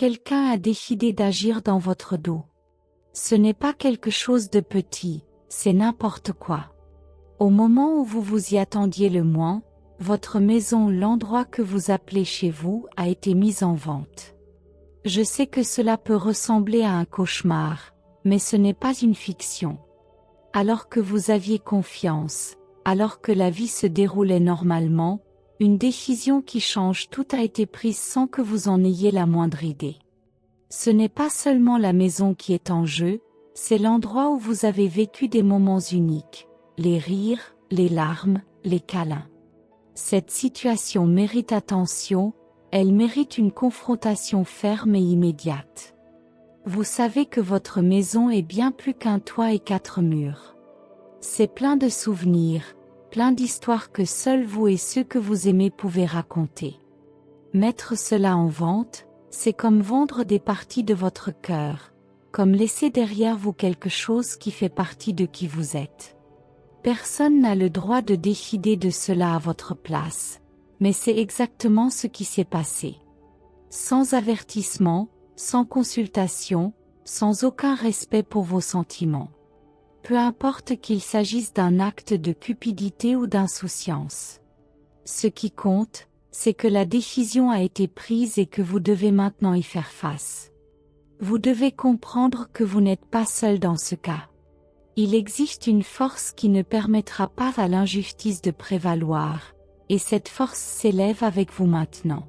quelqu'un a décidé d'agir dans votre dos. Ce n'est pas quelque chose de petit, c'est n'importe quoi. Au moment où vous vous y attendiez le moins, votre maison, l'endroit que vous appelez chez vous, a été mise en vente. Je sais que cela peut ressembler à un cauchemar, mais ce n'est pas une fiction. Alors que vous aviez confiance, alors que la vie se déroulait normalement, une décision qui change tout a été prise sans que vous en ayez la moindre idée. Ce n'est pas seulement la maison qui est en jeu, c'est l'endroit où vous avez vécu des moments uniques, les rires, les larmes, les câlins. Cette situation mérite attention, elle mérite une confrontation ferme et immédiate. Vous savez que votre maison est bien plus qu'un toit et 4 murs. C'est plein de souvenirs, plein d'histoires que seuls vous et ceux que vous aimez pouvez raconter. Mettre cela en vente, c'est comme vendre des parties de votre cœur, comme laisser derrière vous quelque chose qui fait partie de qui vous êtes. Personne n'a le droit de décider de cela à votre place, mais c'est exactement ce qui s'est passé. Sans avertissement, sans consultation, sans aucun respect pour vos sentiments. Peu importe qu'il s'agisse d'un acte de cupidité ou d'insouciance. Ce qui compte, c'est que la décision a été prise et que vous devez maintenant y faire face. Vous devez comprendre que vous n'êtes pas seul dans ce cas. Il existe une force qui ne permettra pas à l'injustice de prévaloir, et cette force s'élève avec vous maintenant.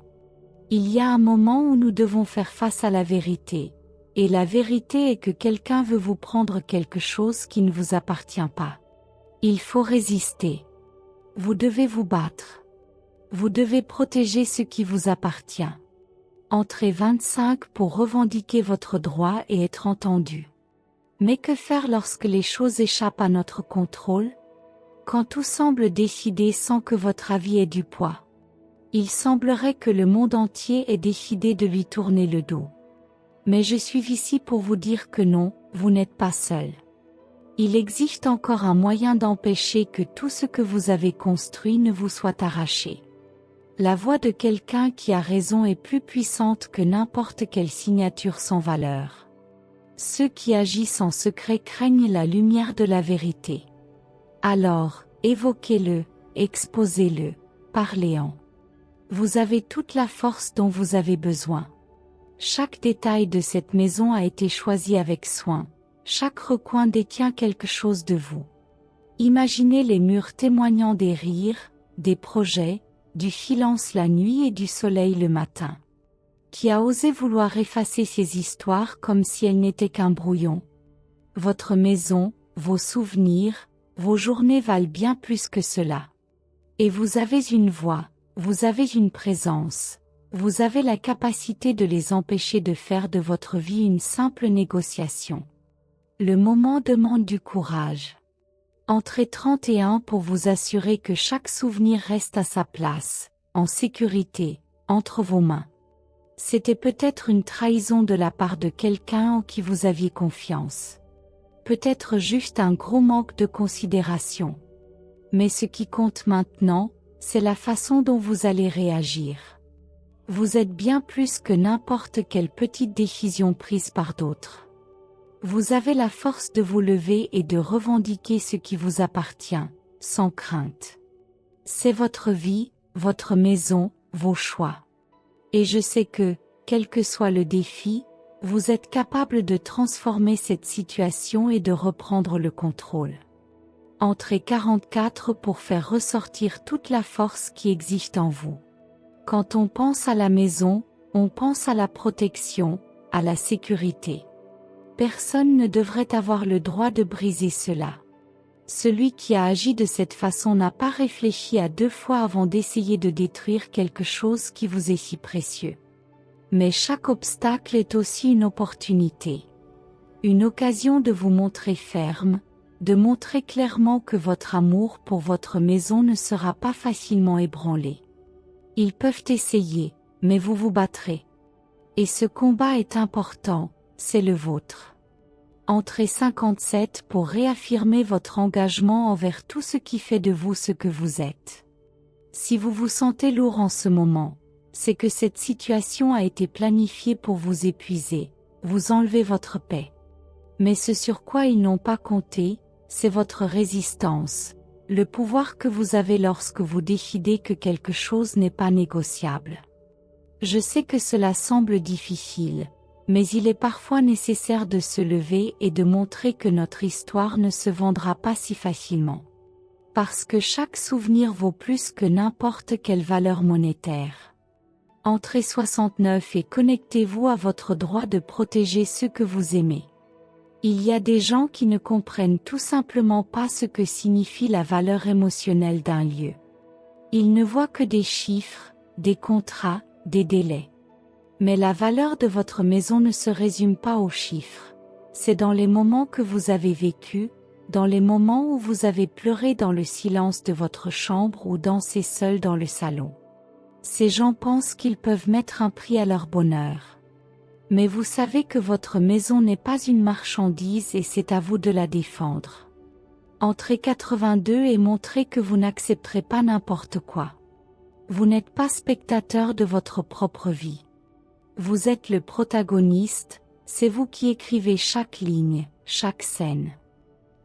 Il y a un moment où nous devons faire face à la vérité, et la vérité est que quelqu'un veut vous prendre quelque chose qui ne vous appartient pas. Il faut résister. Vous devez vous battre. Vous devez protéger ce qui vous appartient. Entrez 25 pour revendiquer votre droit et être entendu. Mais que faire lorsque les choses échappent à notre contrôle? Quand tout semble décidé sans que votre avis ait du poids. Il semblerait que le monde entier ait décidé de lui tourner le dos. Mais je suis ici pour vous dire que non, vous n'êtes pas seul. Il existe encore un moyen d'empêcher que tout ce que vous avez construit ne vous soit arraché. La voix de quelqu'un qui a raison est plus puissante que n'importe quelle signature sans valeur. Ceux qui agissent en secret craignent la lumière de la vérité. Alors, évoquez-le, exposez-le, parlez-en. Vous avez toute la force dont vous avez besoin. Chaque détail de cette maison a été choisi avec soin. Chaque recoin détient quelque chose de vous. Imaginez les murs témoignant des rires, des projets, du silence la nuit et du soleil le matin. Qui a osé vouloir effacer ces histoires comme si elles n'étaient qu'un brouillon? Votre maison, vos souvenirs, vos journées valent bien plus que cela. Et vous avez une voix, vous avez une présence, vous avez la capacité de les empêcher de faire de votre vie une simple négociation. Le moment demande du courage. Entrez 31 pour vous assurer que chaque souvenir reste à sa place, en sécurité, entre vos mains. C'était peut-être une trahison de la part de quelqu'un en qui vous aviez confiance. Peut-être juste un gros manque de considération. Mais ce qui compte maintenant, c'est la façon dont vous allez réagir. Vous êtes bien plus que n'importe quelle petite décision prise par d'autres. Vous avez la force de vous lever et de revendiquer ce qui vous appartient, sans crainte. C'est votre vie, votre maison, vos choix. Et je sais que, quel que soit le défi, vous êtes capable de transformer cette situation et de reprendre le contrôle. Entrez 44 pour faire ressortir toute la force qui existe en vous. Quand on pense à la maison, on pense à la protection, à la sécurité. Personne ne devrait avoir le droit de briser cela. Celui qui a agi de cette façon n'a pas réfléchi à 2 fois avant d'essayer de détruire quelque chose qui vous est si précieux. Mais chaque obstacle est aussi une opportunité. Une occasion de vous montrer ferme, de montrer clairement que votre amour pour votre maison ne sera pas facilement ébranlé. Ils peuvent essayer, mais vous vous battrez. Et ce combat est important, c'est le vôtre. Entrez 57 pour réaffirmer votre engagement envers tout ce qui fait de vous ce que vous êtes. Si vous vous sentez lourd en ce moment, c'est que cette situation a été planifiée pour vous épuiser, vous enlever votre paix. Mais ce sur quoi ils n'ont pas compté, c'est votre résistance, le pouvoir que vous avez lorsque vous décidez que quelque chose n'est pas négociable. Je sais que cela semble difficile, mais il est parfois nécessaire de se lever et de montrer que notre histoire ne se vendra pas si facilement. Parce que chaque souvenir vaut plus que n'importe quelle valeur monétaire. Entrez 69 et connectez-vous à votre droit de protéger ceux que vous aimez. Il y a des gens qui ne comprennent tout simplement pas ce que signifie la valeur émotionnelle d'un lieu. Ils ne voient que des chiffres, des contrats, des délais. Mais la valeur de votre maison ne se résume pas aux chiffres. C'est dans les moments que vous avez vécus, dans les moments où vous avez pleuré dans le silence de votre chambre ou dansé seul dans le salon. Ces gens pensent qu'ils peuvent mettre un prix à leur bonheur. Mais vous savez que votre maison n'est pas une marchandise et c'est à vous de la défendre. Entrez 82 et montrez que vous n'accepterez pas n'importe quoi. Vous n'êtes pas spectateur de votre propre vie. Vous êtes le protagoniste, c'est vous qui écrivez chaque ligne, chaque scène.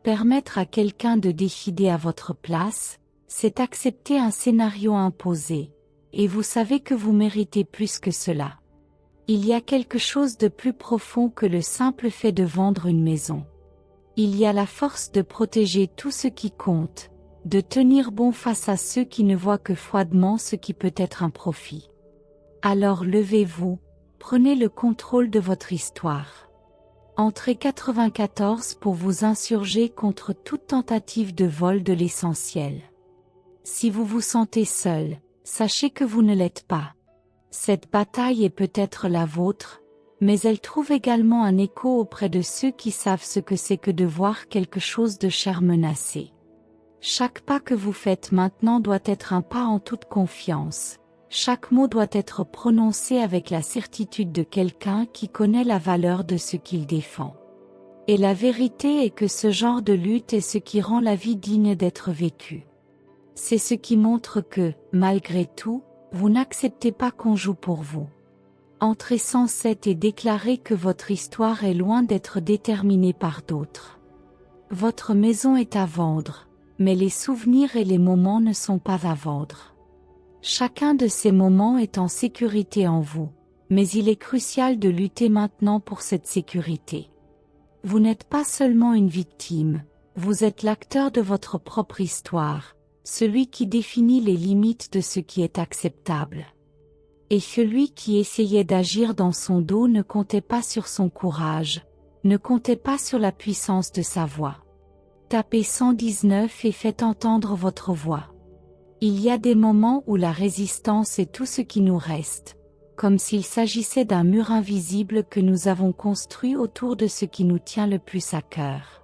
Permettre à quelqu'un de décider à votre place, c'est accepter un scénario imposé, et vous savez que vous méritez plus que cela. Il y a quelque chose de plus profond que le simple fait de vendre une maison. Il y a la force de protéger tout ce qui compte, de tenir bon face à ceux qui ne voient que froidement ce qui peut être un profit. Alors levez-vous, prenez le contrôle de votre histoire. Entrez 94 pour vous insurger contre toute tentative de vol de l'essentiel. Si vous vous sentez seul, sachez que vous ne l'êtes pas. Cette bataille est peut-être la vôtre, mais elle trouve également un écho auprès de ceux qui savent ce que c'est que de voir quelque chose de cher menacé. Chaque pas que vous faites maintenant doit être un pas en toute confiance. Chaque mot doit être prononcé avec la certitude de quelqu'un qui connaît la valeur de ce qu'il défend. Et la vérité est que ce genre de lutte est ce qui rend la vie digne d'être vécue. C'est ce qui montre que, malgré tout, vous n'acceptez pas qu'on joue pour vous. Entrez 107 et déclarez que votre histoire est loin d'être déterminée par d'autres. Votre maison est à vendre, mais les souvenirs et les moments ne sont pas à vendre. Chacun de ces moments est en sécurité en vous, mais il est crucial de lutter maintenant pour cette sécurité. Vous n'êtes pas seulement une victime, vous êtes l'acteur de votre propre histoire, celui qui définit les limites de ce qui est acceptable. Et celui qui essayait d'agir dans son dos ne comptait pas sur son courage, ne comptait pas sur la puissance de sa voix. Tapez 119 et faites entendre votre voix. Il y a des moments où la résistance est tout ce qui nous reste, comme s'il s'agissait d'un mur invisible que nous avons construit autour de ce qui nous tient le plus à cœur.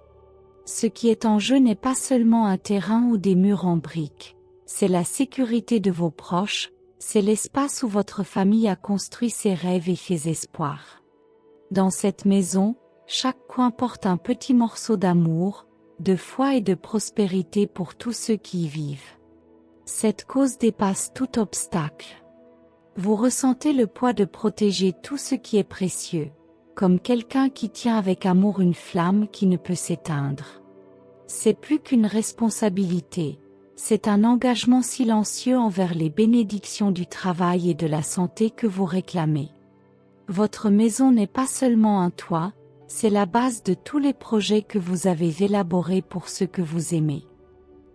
Ce qui est en jeu n'est pas seulement un terrain ou des murs en briques, c'est la sécurité de vos proches, c'est l'espace où votre famille a construit ses rêves et ses espoirs. Dans cette maison, chaque coin porte un petit morceau d'amour, de foi et de prospérité pour tous ceux qui y vivent. Cette cause dépasse tout obstacle. Vous ressentez le poids de protéger tout ce qui est précieux, comme quelqu'un qui tient avec amour une flamme qui ne peut s'éteindre. C'est plus qu'une responsabilité, c'est un engagement silencieux envers les bénédictions du travail et de la santé que vous réclamez. Votre maison n'est pas seulement un toit, c'est la base de tous les projets que vous avez élaborés pour ceux que vous aimez.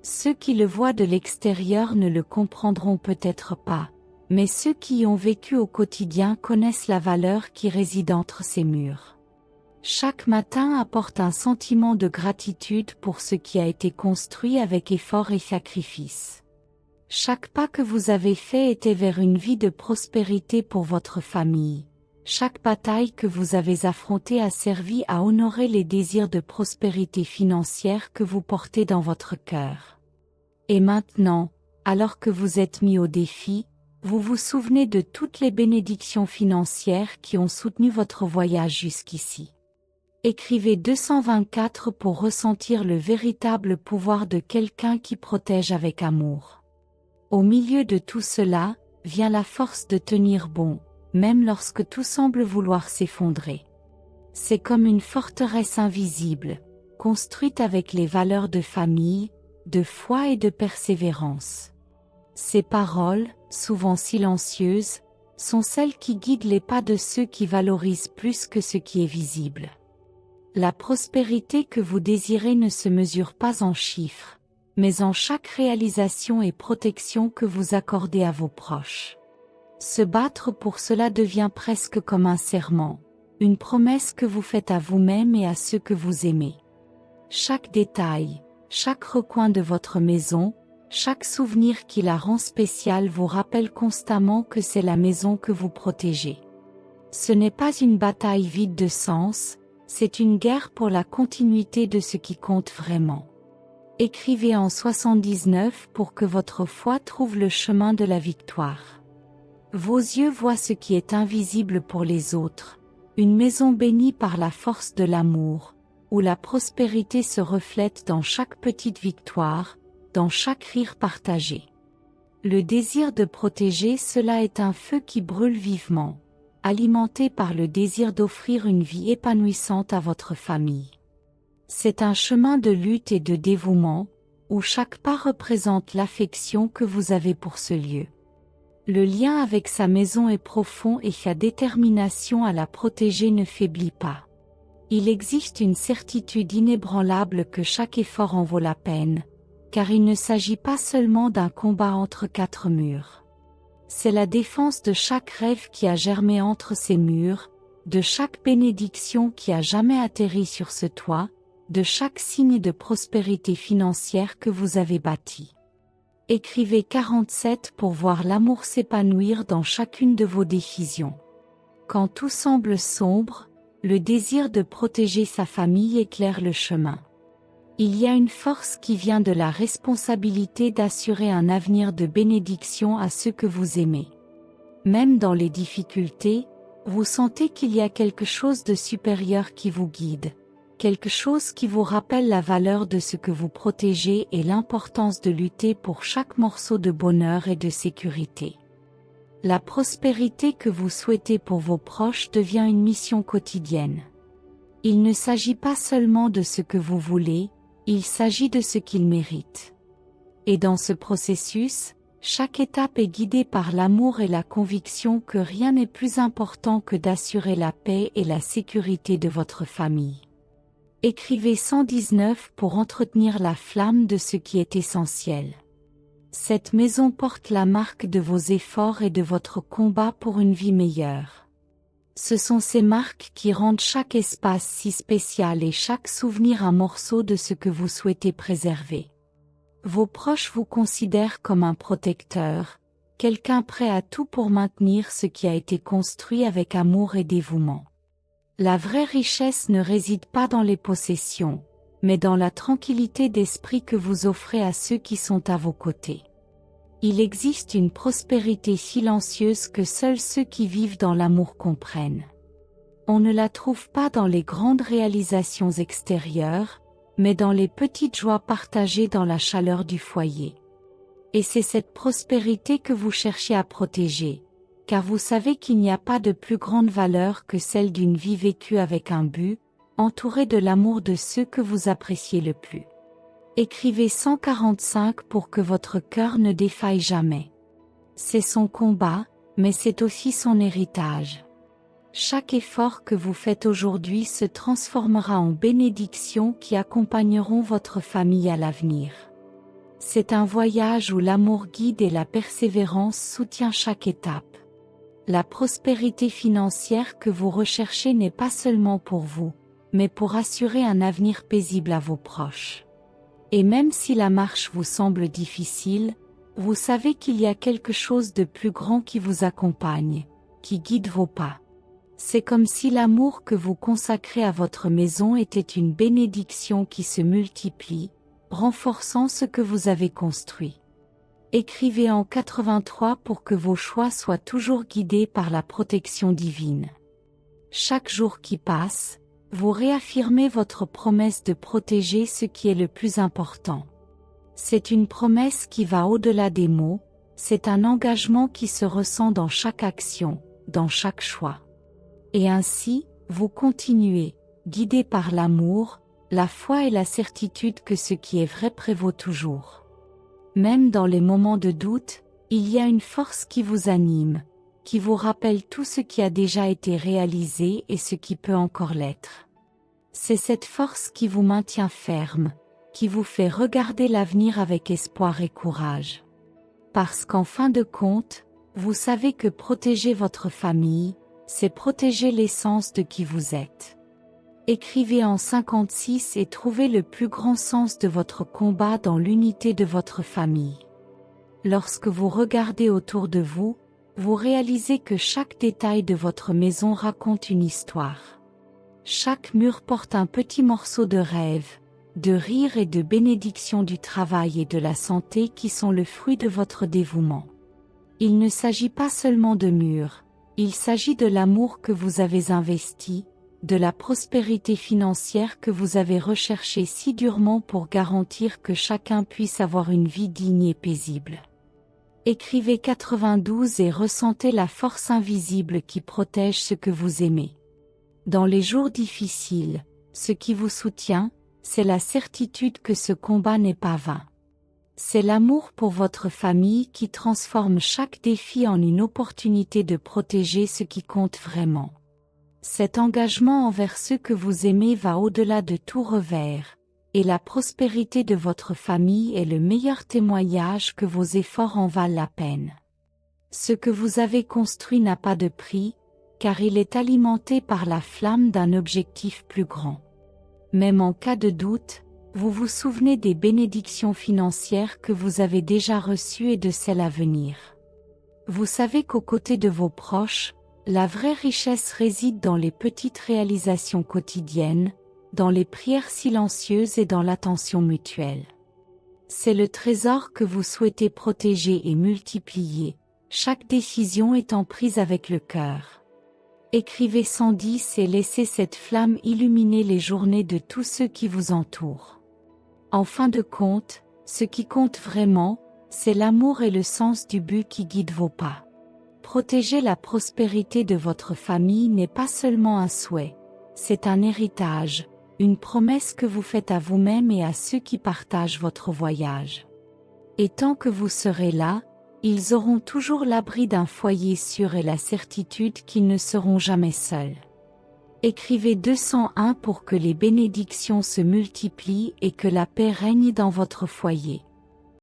Ceux qui le voient de l'extérieur ne le comprendront peut-être pas, mais ceux qui y ont vécu au quotidien connaissent la valeur qui réside entre ces murs. Chaque matin apporte un sentiment de gratitude pour ce qui a été construit avec effort et sacrifice. Chaque pas que vous avez fait était vers une vie de prospérité pour votre famille. Chaque bataille que vous avez affrontée a servi à honorer les désirs de prospérité financière que vous portez dans votre cœur. Et maintenant, alors que vous êtes mis au défi, vous vous souvenez de toutes les bénédictions financières qui ont soutenu votre voyage jusqu'ici. Écrivez 224 pour ressentir le véritable pouvoir de quelqu'un qui protège avec amour. Au milieu de tout cela, vient la force de tenir bon, même lorsque tout semble vouloir s'effondrer. C'est comme une forteresse invisible, construite avec les valeurs de famille, de foi et de persévérance. Ces paroles, souvent silencieuses, sont celles qui guident les pas de ceux qui valorisent plus que ce qui est visible. La prospérité que vous désirez ne se mesure pas en chiffres, mais en chaque réalisation et protection que vous accordez à vos proches. Se battre pour cela devient presque comme un serment, une promesse que vous faites à vous-même et à ceux que vous aimez. Chaque détail, chaque recoin de votre maison, chaque souvenir qui la rend spéciale vous rappelle constamment que c'est la maison que vous protégez. Ce n'est pas une bataille vide de sens, c'est une guerre pour la continuité de ce qui compte vraiment. Écrivez en 79 pour que votre foi trouve le chemin de la victoire. Vos yeux voient ce qui est invisible pour les autres, une maison bénie par la force de l'amour, où la prospérité se reflète dans chaque petite victoire, dans chaque rire partagé. Le désir de protéger cela est un feu qui brûle vivement, alimenté par le désir d'offrir une vie épanouissante à votre famille. C'est un chemin de lutte et de dévouement, où chaque pas représente l'affection que vous avez pour ce lieu. Le lien avec sa maison est profond et sa détermination à la protéger ne faiblit pas. Il existe une certitude inébranlable que chaque effort en vaut la peine, car il ne s'agit pas seulement d'un combat entre quatre murs. C'est la défense de chaque rêve qui a germé entre ces murs, de chaque bénédiction qui a jamais atterri sur ce toit, de chaque signe de prospérité financière que vous avez bâti. Écrivez 47 pour voir l'amour s'épanouir dans chacune de vos décisions. Quand tout semble sombre, le désir de protéger sa famille éclaire le chemin. Il y a une force qui vient de la responsabilité d'assurer un avenir de bénédiction à ceux que vous aimez. Même dans les difficultés, vous sentez qu'il y a quelque chose de supérieur qui vous guide, quelque chose qui vous rappelle la valeur de ce que vous protégez et l'importance de lutter pour chaque morceau de bonheur et de sécurité. La prospérité que vous souhaitez pour vos proches devient une mission quotidienne. Il ne s'agit pas seulement de ce que vous voulez, il s'agit de ce qu'ils méritent. Et dans ce processus, chaque étape est guidée par l'amour et la conviction que rien n'est plus important que d'assurer la paix et la sécurité de votre famille. Écrivez 119 pour entretenir la flamme de ce qui est essentiel. Cette maison porte la marque de vos efforts et de votre combat pour une vie meilleure. Ce sont ces marques qui rendent chaque espace si spécial et chaque souvenir un morceau de ce que vous souhaitez préserver. Vos proches vous considèrent comme un protecteur, quelqu'un prêt à tout pour maintenir ce qui a été construit avec amour et dévouement. La vraie richesse ne réside pas dans les possessions, mais dans la tranquillité d'esprit que vous offrez à ceux qui sont à vos côtés. Il existe une prospérité silencieuse que seuls ceux qui vivent dans l'amour comprennent. On ne la trouve pas dans les grandes réalisations extérieures, mais dans les petites joies partagées dans la chaleur du foyer. Et c'est cette prospérité que vous cherchez à protéger, car vous savez qu'il n'y a pas de plus grande valeur que celle d'une vie vécue avec un but, entourée de l'amour de ceux que vous appréciez le plus. Écrivez 145 pour que votre cœur ne défaille jamais. C'est son combat, mais c'est aussi son héritage. Chaque effort que vous faites aujourd'hui se transformera en bénédictions qui accompagneront votre famille à l'avenir. C'est un voyage où l'amour guide et la persévérance soutient chaque étape. La prospérité financière que vous recherchez n'est pas seulement pour vous, mais pour assurer un avenir paisible à vos proches. Et même si la marche vous semble difficile, vous savez qu'il y a quelque chose de plus grand qui vous accompagne, qui guide vos pas. C'est comme si l'amour que vous consacrez à votre maison était une bénédiction qui se multiplie, renforçant ce que vous avez construit. Écrivez en 83 pour que vos choix soient toujours guidés par la protection divine. Chaque jour qui passe, vous réaffirmez votre promesse de protéger ce qui est le plus important. C'est une promesse qui va au-delà des mots, C'est un engagement qui se ressent dans chaque action, dans chaque choix. Et ainsi, vous continuez, guidé par l'amour, la foi et la certitude que ce qui est vrai prévaut toujours. Même dans les moments de doute, il y a une force qui vous anime, qui vous rappelle tout ce qui a déjà été réalisé et ce qui peut encore l'être. C'est cette force qui vous maintient ferme, qui vous fait regarder l'avenir avec espoir et courage. Parce qu'en fin de compte, vous savez que protéger votre famille, c'est protéger l'essence de qui vous êtes. Écrivez en 56 et trouvez le plus grand sens de votre combat dans l'unité de votre famille. Lorsque vous regardez autour de vous, vous réalisez que chaque détail de votre maison raconte une histoire. Chaque mur porte un petit morceau de rêve, de rire et de bénédiction du travail et de la santé qui sont le fruit de votre dévouement. Il ne s'agit pas seulement de murs, il s'agit de l'amour que vous avez investi, de la prospérité financière que vous avez recherchée si durement pour garantir que chacun puisse avoir une vie digne et paisible. Écrivez 92 et ressentez la force invisible qui protège ce que vous aimez. Dans les jours difficiles, ce qui vous soutient, c'est la certitude que ce combat n'est pas vain. C'est l'amour pour votre famille qui transforme chaque défi en une opportunité de protéger ce qui compte vraiment. Cet engagement envers ceux que vous aimez va au-delà de tout revers, et la prospérité de votre famille est le meilleur témoignage que vos efforts en valent la peine. Ce que vous avez construit n'a pas de prix, car il est alimenté par la flamme d'un objectif plus grand. Même en cas de doute, vous vous souvenez des bénédictions financières que vous avez déjà reçues et de celles à venir. Vous savez qu'aux côtés de vos proches, la vraie richesse réside dans les petites réalisations quotidiennes, dans les prières silencieuses et dans l'attention mutuelle. C'est le trésor que vous souhaitez protéger et multiplier, chaque décision étant prise avec le cœur. Écrivez 110 et laissez cette flamme illuminer les journées de tous ceux qui vous entourent. En fin de compte, ce qui compte vraiment, c'est l'amour et le sens du but qui guident vos pas. Protéger la prospérité de votre famille n'est pas seulement un souhait, c'est un héritage, une promesse que vous faites à vous-même et à ceux qui partagent votre voyage. Et tant que vous serez là, ils auront toujours l'abri d'un foyer sûr et la certitude qu'ils ne seront jamais seuls. Écrivez 201 pour que les bénédictions se multiplient et que la paix règne dans votre foyer.